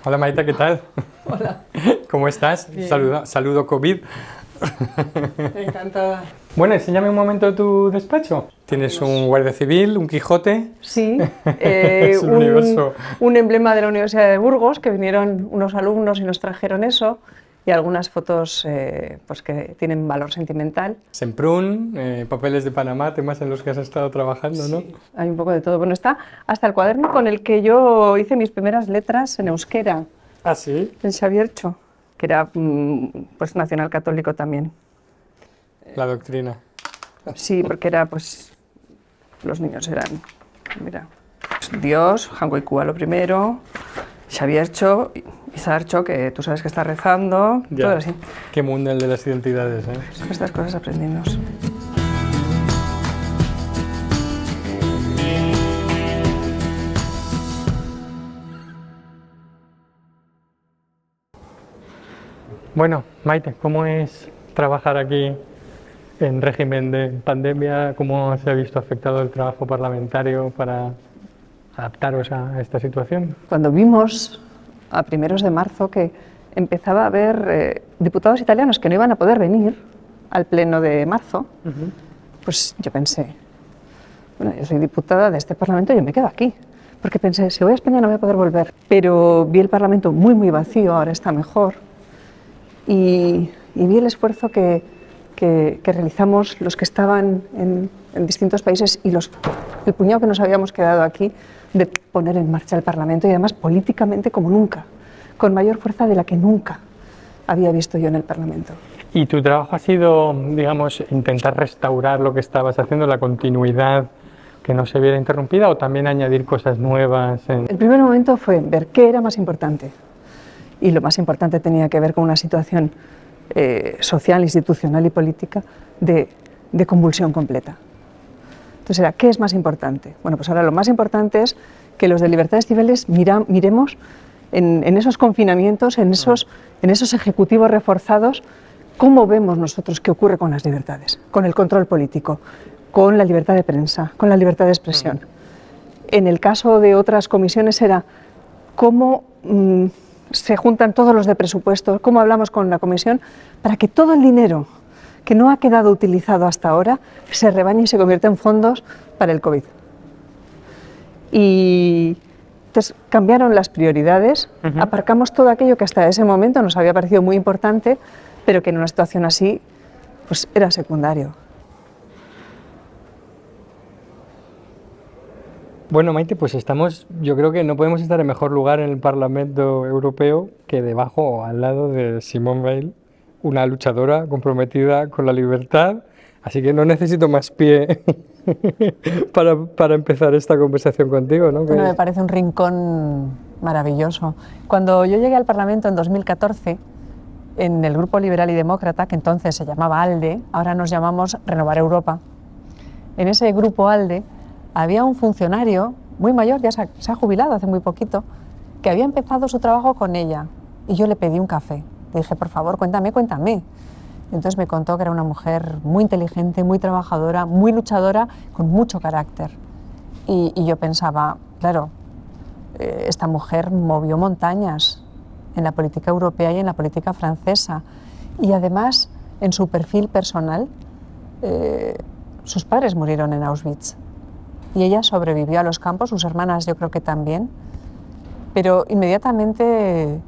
Hola Maite, ¿qué tal? Hola. ¿Cómo estás? Bien. Saludo COVID. Encantada. Bueno, enséñame un momento tu despacho. Tienes un guardia civil, un Quijote. Sí, Es un universo. un emblema de la Universidad de Burgos, que vinieron unos alumnos y nos trajeron eso, y algunas fotos pues que tienen valor sentimental. Semprún, papeles de Panamá, temas en los que has estado trabajando, ¿no? Sí, hay un poco de todo. Bueno, está hasta el cuaderno con el que yo hice mis primeras letras en euskera, Ah, sí. el Xaviertxo, que era pues nacional católico también. La doctrina. Sí, porque era pues los niños eran, mira, pues, Dios, Jangoikua lo primero, Xaviertxo, Izartxo, que tú sabes que está rezando, Ya. todo así. Qué mundo el de las identidades, ¿eh? Son estas cosas aprendimos. Bueno, Maite, ¿cómo es trabajar aquí en régimen de pandemia? ¿Cómo se ha visto afectado el trabajo parlamentario para adaptaros a esta situación? Cuando vimos a primeros de marzo que empezaba a haber diputados italianos que no iban a poder venir al pleno de marzo, pues yo pensé, bueno, yo soy diputada de este Parlamento, yo me quedo aquí. Porque pensé, si voy a España no voy a poder volver. Pero vi el Parlamento muy vacío, ahora está mejor. Y vi el esfuerzo que realizamos los que estaban en distintos países y el puñado que nos habíamos quedado aquí de poner en marcha el Parlamento, y además políticamente como nunca, con mayor fuerza de la que nunca había visto yo en el Parlamento. ¿Y tu trabajo ha sido, digamos, intentar restaurar lo que estabas haciendo, la continuidad, que no se viera interrumpida, o también añadir cosas nuevas? El primer momento fue ver qué era más importante. Y lo más importante tenía que ver con una situación social, institucional y política de convulsión completa. Entonces era, ¿qué es más importante? Bueno, pues ahora lo más importante es que los de libertades civiles miremos en esos confinamientos, en esos ejecutivos reforzados, cómo vemos nosotros qué ocurre con las libertades, con el control político, con la libertad de prensa, con la libertad de expresión. En el caso de otras comisiones era cómo se juntan todos los de presupuesto, cómo hablamos con la comisión, para que todo el dinero que no ha quedado utilizado hasta ahora se rebañe y se convierta en fondos para el COVID. Y entonces cambiaron las prioridades, aparcamos todo aquello que hasta ese momento nos había parecido muy importante, pero que en una situación así pues era secundario. Bueno, Maite, pues yo creo que no podemos estar en mejor lugar en el Parlamento Europeo que debajo o al lado de Simone Veil, una luchadora comprometida con la libertad, así que no necesito más pie para empezar esta conversación contigo, ¿no? Bueno, me parece un rincón maravilloso. Cuando yo llegué al Parlamento en 2014, en el Grupo Liberal y Demócrata, que entonces se llamaba ALDE, ahora nos llamamos Renovar Europa, en ese grupo ALDE había un funcionario muy mayor, ya se ha jubilado hace muy poquito, que había empezado su trabajo con ella, y yo le pedí un café. Le dije, por favor, cuéntame. Y entonces me contó que era una mujer muy inteligente, muy trabajadora, muy luchadora, con mucho carácter. Y yo pensaba, claro, esta mujer movió montañas en la política europea y en la política francesa. Y además, en su perfil personal, sus padres murieron en Auschwitz. Y ella sobrevivió a los campos, sus hermanas yo creo que también, pero inmediatamente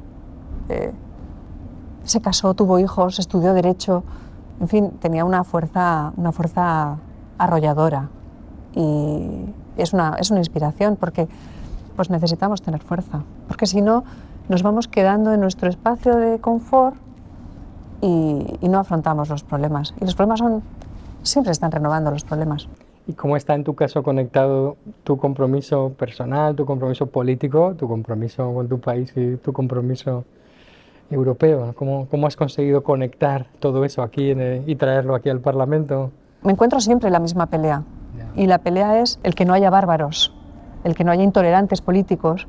se casó, tuvo hijos, estudió Derecho, en fin, tenía una fuerza arrolladora, y es una inspiración, porque pues necesitamos tener fuerza, porque si no nos vamos quedando en nuestro espacio de confort y no afrontamos los problemas. Y los problemas siempre están renovando los problemas. ¿Y cómo está en tu caso conectado tu compromiso personal, tu compromiso político, tu compromiso con tu país y tu compromiso europeo? ¿Cómo has conseguido conectar todo eso aquí y traerlo aquí al Parlamento? Me encuentro siempre en la misma pelea. Y la pelea es el que no haya bárbaros, el que no haya intolerantes políticos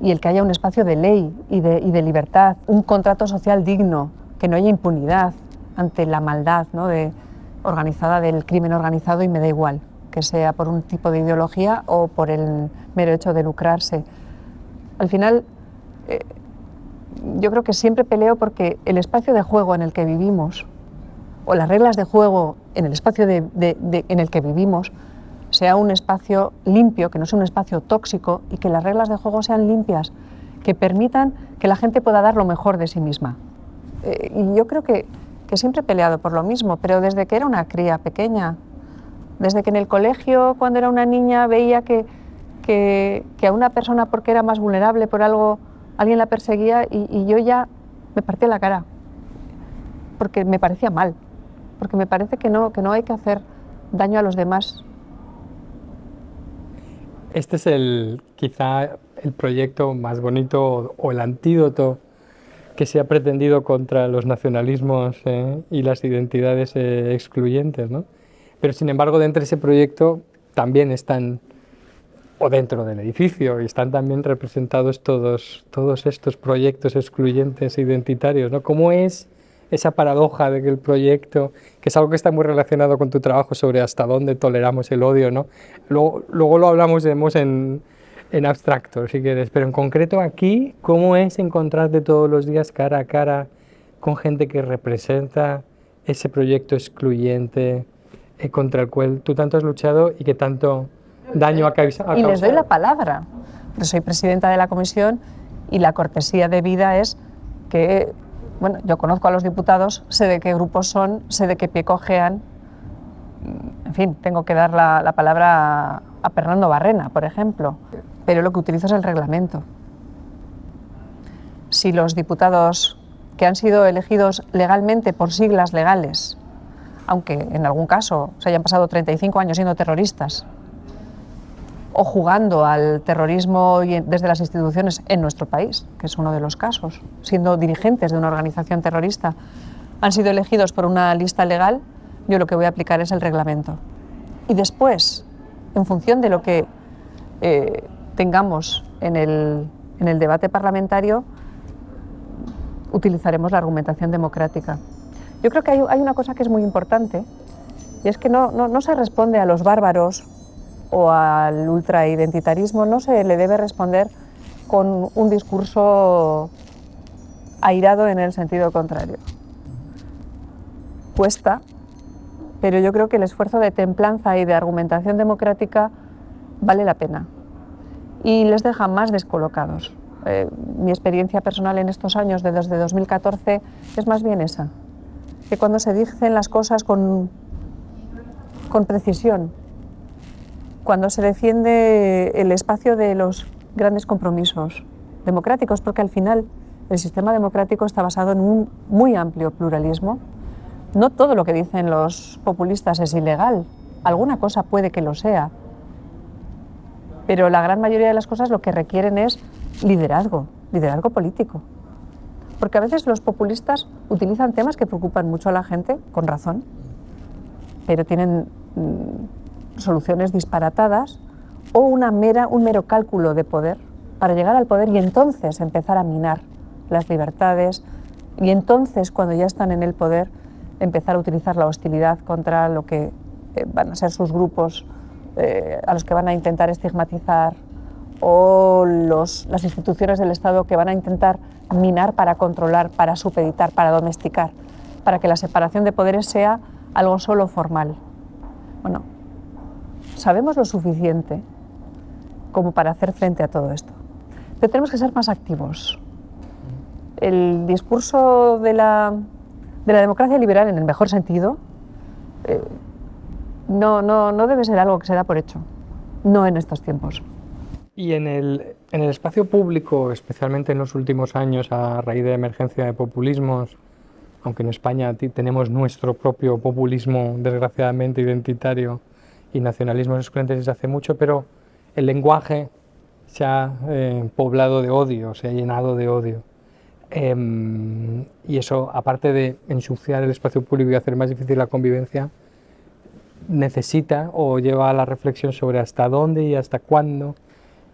y el que haya un espacio de ley y de libertad, un contrato social digno, que no haya impunidad ante la maldad, ¿no?, organizada del crimen organizado, y me da igual que sea por un tipo de ideología o por el mero hecho de lucrarse. Al final, yo creo que siempre peleo porque el espacio de juego en el que vivimos, o las reglas de juego en el espacio en el que vivimos, sea un espacio limpio, que no sea un espacio tóxico, y que las reglas de juego sean limpias, que permitan que la gente pueda dar lo mejor de sí misma. Y yo creo que siempre he peleado por lo mismo, pero desde que era una cría pequeña, desde que en el colegio, cuando era una niña, veía que a una persona, porque era más vulnerable por algo, alguien la perseguía y yo ya me partía la cara, porque me parecía mal, porque me parece que no hay que hacer daño a los demás. Este es quizá el proyecto más bonito o el antídoto que se ha pretendido contra los nacionalismos y las identidades excluyentes, ¿no? Pero sin embargo, dentro de ese proyecto también están, o dentro del edificio, y están también representados todos estos proyectos excluyentes e identitarios, ¿no? ¿Cómo es esa paradoja de que el proyecto, que es algo que está muy relacionado con tu trabajo sobre hasta dónde toleramos el odio, ¿no? Luego lo hablamos en abstracto, si quieres, pero en concreto aquí, ¿cómo es encontrarte todos los días cara a cara con gente que representa ese proyecto excluyente contra el cual tú tanto has luchado y que tanto daño ha causado? Y les doy la palabra, porque soy presidenta de la comisión y la cortesía debida es que, bueno, yo conozco a los diputados, sé de qué grupos son, sé de qué pie cojean, en fin, tengo que dar la palabra a Fernando Barrena, por ejemplo, pero lo que utilizo es el reglamento. Si los diputados que han sido elegidos legalmente por siglas legales, aunque en algún caso se hayan pasado 35 años siendo terroristas, o jugando al terrorismo desde las instituciones en nuestro país, que es uno de los casos, siendo dirigentes de una organización terrorista, han sido elegidos por una lista legal, yo lo que voy a aplicar es el reglamento. Y después, en función de lo que tengamos en el debate parlamentario, utilizaremos la argumentación democrática. Yo creo que hay una cosa que es muy importante, y es que no se responde a los bárbaros o al ultraidentitarismo, no se le debe responder con un discurso airado en el sentido contrario. Cuesta, pero yo creo que el esfuerzo de templanza y de argumentación democrática vale la pena y les deja más descolocados. Mi experiencia personal en estos años, desde 2014, es más bien esa, que cuando se dicen las cosas con precisión, cuando se defiende el espacio de los grandes compromisos democráticos, porque al final el sistema democrático está basado en un muy amplio pluralismo. No todo lo que dicen los populistas es ilegal, alguna cosa puede que lo sea, pero la gran mayoría de las cosas lo que requieren es liderazgo político. Porque a veces los populistas utilizan temas que preocupan mucho a la gente, con razón, pero tienen soluciones disparatadas o un mero cálculo de poder para llegar al poder y entonces empezar a minar las libertades y entonces, cuando ya están en el poder, empezar a utilizar la hostilidad contra lo que van a ser sus grupos a los que van a intentar estigmatizar o las instituciones del Estado que van a intentar minar para controlar, para supeditar, para domesticar, para que la separación de poderes sea algo solo formal. Bueno, sabemos lo suficiente como para hacer frente a todo esto, pero tenemos que ser más activos. El discurso de la democracia liberal, en el mejor sentido, no debe ser algo que se da por hecho, no en estos tiempos. Y en el espacio público, especialmente en los últimos años, a raíz de la emergencia de populismos, aunque en España tenemos nuestro propio populismo, desgraciadamente identitario, y nacionalismos excluyentes desde hace mucho, pero el lenguaje se ha poblado de odio, se ha llenado de odio. Y eso, aparte de ensuciar el espacio público y hacer más difícil la convivencia, necesita o lleva a la reflexión sobre hasta dónde y hasta cuándo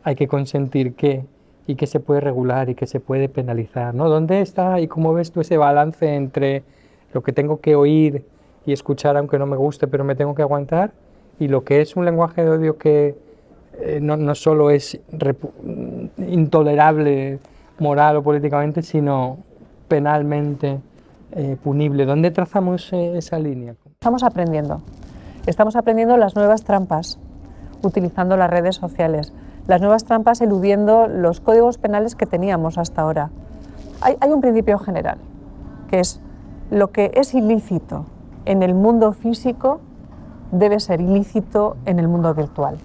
hay que consentir qué y qué se puede regular y qué se puede penalizar, ¿no? ¿Dónde está y cómo ves tú ese balance entre lo que tengo que oír y escuchar aunque no me guste pero me tengo que aguantar y lo que es un lenguaje de odio que no solo es intolerable moral o políticamente, sino penalmente punible. ¿Dónde trazamos esa línea? Estamos aprendiendo las nuevas trampas, utilizando las redes sociales, las nuevas trampas eludiendo los códigos penales que teníamos hasta ahora. Hay un principio general, que es lo que es ilícito en el mundo físico debe ser ilícito en el mundo virtual.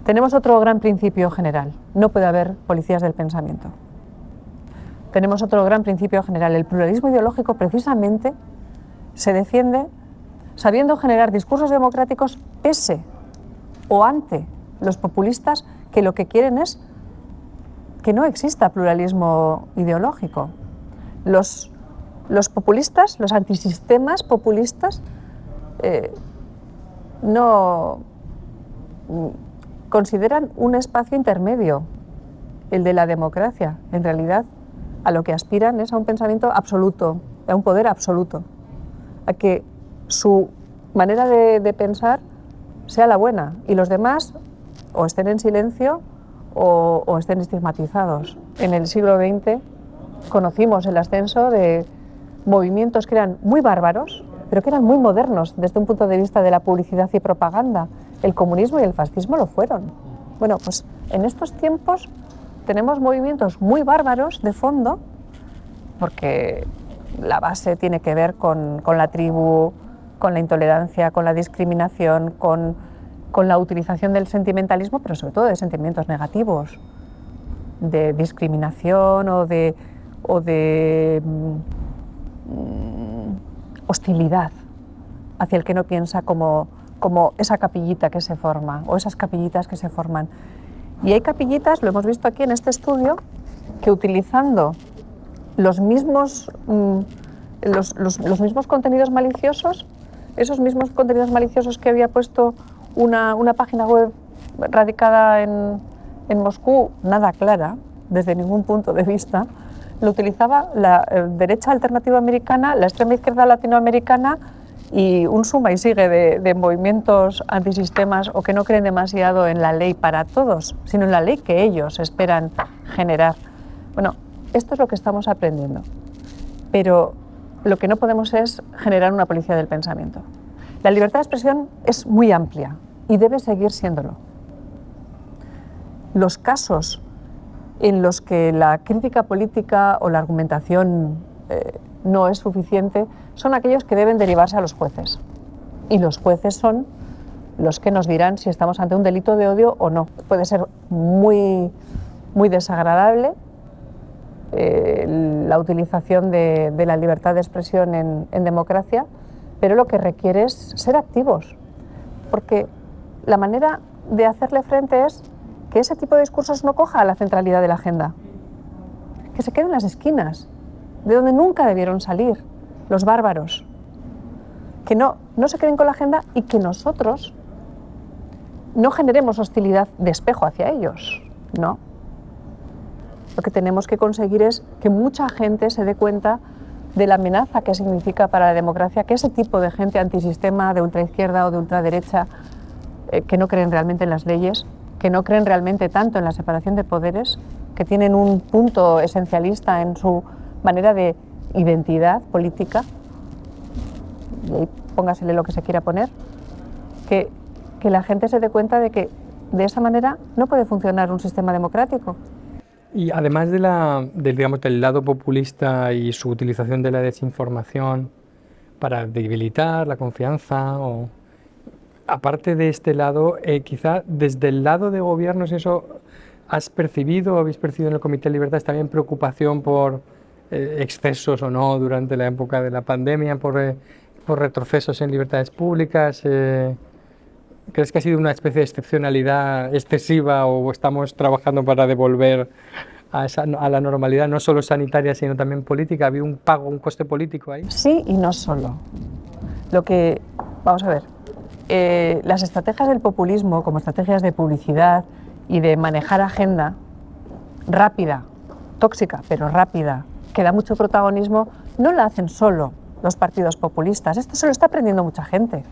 Tenemos otro gran principio general, no puede haber policías del pensamiento. Tenemos otro gran principio general, el pluralismo ideológico precisamente se defiende sabiendo generar discursos democráticos pese o ante los populistas que lo que quieren es que no exista pluralismo ideológico. Los populistas, los antisistemas populistas, no consideran un espacio intermedio, el de la democracia. En realidad, a lo que aspiran es a un pensamiento absoluto, a un poder absoluto, a que su manera de pensar sea la buena y los demás o estén en silencio o estén estigmatizados. En el siglo XX conocimos el ascenso de movimientos que eran muy bárbaros, pero que eran muy modernos desde un punto de vista de la publicidad y propaganda. El comunismo y el fascismo lo fueron. Bueno, pues en estos tiempos tenemos movimientos muy bárbaros de fondo, porque la base tiene que ver con la tribu, con la intolerancia, con la discriminación, con la utilización del sentimentalismo, pero sobre todo de sentimientos negativos, de discriminación o de hostilidad hacia el que no piensa como esa capillita que se forma o esas capillitas que se forman. Y hay capillitas, lo hemos visto aquí en este estudio, que utilizando los mismos contenidos maliciosos, esos mismos contenidos maliciosos que había puesto una página web radicada en Moscú, nada clara, desde ningún punto de vista, lo utilizaba la derecha alternativa americana, la extrema izquierda latinoamericana y un suma y sigue de movimientos antisistemas o que no creen demasiado en la ley para todos, sino en la ley que ellos esperan generar. Bueno, esto es lo que estamos aprendiendo, pero lo que no podemos es generar una policía del pensamiento. La libertad de expresión es muy amplia y debe seguir siéndolo. Los casos en los que la crítica política o la argumentación no es suficiente son aquellos que deben derivarse a los jueces. Y los jueces son los que nos dirán si estamos ante un delito de odio o no. Puede ser muy, muy desagradable la utilización de la libertad de expresión en democracia, pero lo que requiere es ser activos, porque la manera de hacerle frente es que ese tipo de discursos no coja la centralidad de la agenda, que se queden en las esquinas, de donde nunca debieron salir, los bárbaros, que no se queden con la agenda y que nosotros no generemos hostilidad de espejo hacia ellos, ¿no? Lo que tenemos que conseguir es que mucha gente se dé cuenta de la amenaza que significa para la democracia que ese tipo de gente antisistema, de ultraizquierda o de ultraderecha, que no creen realmente en las leyes, que no creen realmente tanto en la separación de poderes, que tienen un punto esencialista en su manera de identidad política, y ahí póngasele lo que se quiera poner, que la gente se dé cuenta de que de esa manera no puede funcionar un sistema democrático. Y además del lado populista y su utilización de la desinformación para debilitar la confianza, aparte de este lado, quizá desde el lado de gobiernos, ¿eso habéis percibido en el Comité de Libertades también preocupación por excesos o no durante la época de la pandemia, por retrocesos en libertades públicas? ¿Crees que ha sido una especie de excepcionalidad excesiva o estamos trabajando para devolver a la normalidad, no solo sanitaria, sino también política? ¿Había un coste político ahí? Sí y no solo. Vamos a ver, las estrategias del populismo, como estrategias de publicidad y de manejar agenda rápida, tóxica, pero rápida, que da mucho protagonismo, no la hacen solo los partidos populistas. Esto se lo está aprendiendo mucha gente.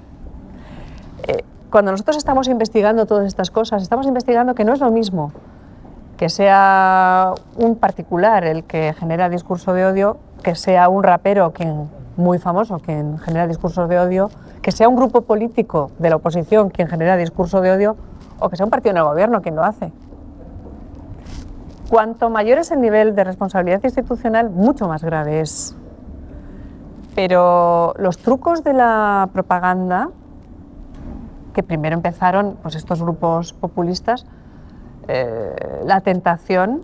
Cuando nosotros estamos investigando todas estas cosas, estamos investigando que no es lo mismo que sea un particular el que genera discurso de odio, que sea un rapero muy famoso quien genera discursos de odio, que sea un grupo político de la oposición quien genera discurso de odio, o que sea un partido en el gobierno quien lo hace. Cuanto mayor es el nivel de responsabilidad institucional, mucho más grave es. Pero los trucos de la propaganda, que primero empezaron pues, estos grupos populistas, la tentación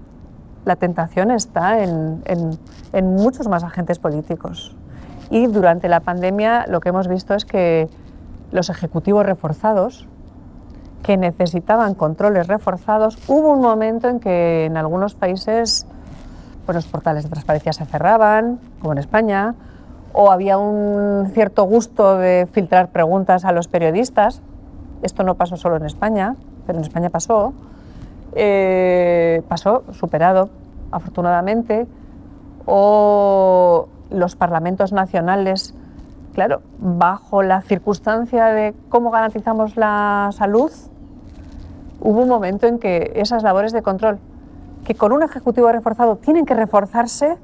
está en muchos más agentes políticos. Y durante la pandemia lo que hemos visto es que los ejecutivos reforzados, que necesitaban controles reforzados, hubo un momento en que en algunos países pues, los portales de transparencia se cerraban, como en España, o había un cierto gusto de filtrar preguntas a los periodistas. Esto no pasó solo en España, pero en España pasó. Pasó superado, afortunadamente. O los parlamentos nacionales, claro, bajo la circunstancia de cómo garantizamos la salud, hubo un momento en que esas labores de control, que con un ejecutivo reforzado tienen que reforzarse,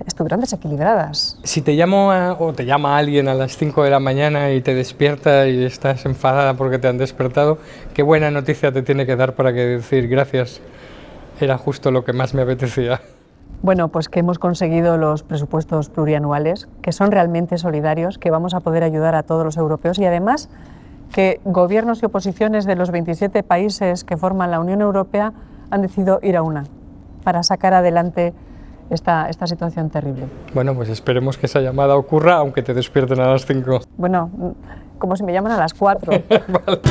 estuvieron desequilibradas. Si te llamo o te llama alguien a las 5 de la mañana y te despierta y estás enfadada porque te han despertado, ¿qué buena noticia te tiene que dar para que decir gracias? Era justo lo que más me apetecía. Bueno, pues que hemos conseguido los presupuestos plurianuales, que son realmente solidarios, que vamos a poder ayudar a todos los europeos y además que gobiernos y oposiciones de los 27 países que forman la Unión Europea han decidido ir a una para sacar adelante esta situación terrible. Bueno, pues esperemos que esa llamada ocurra, aunque te despierten a las 5. Bueno, como si me llaman a las 4. Vale.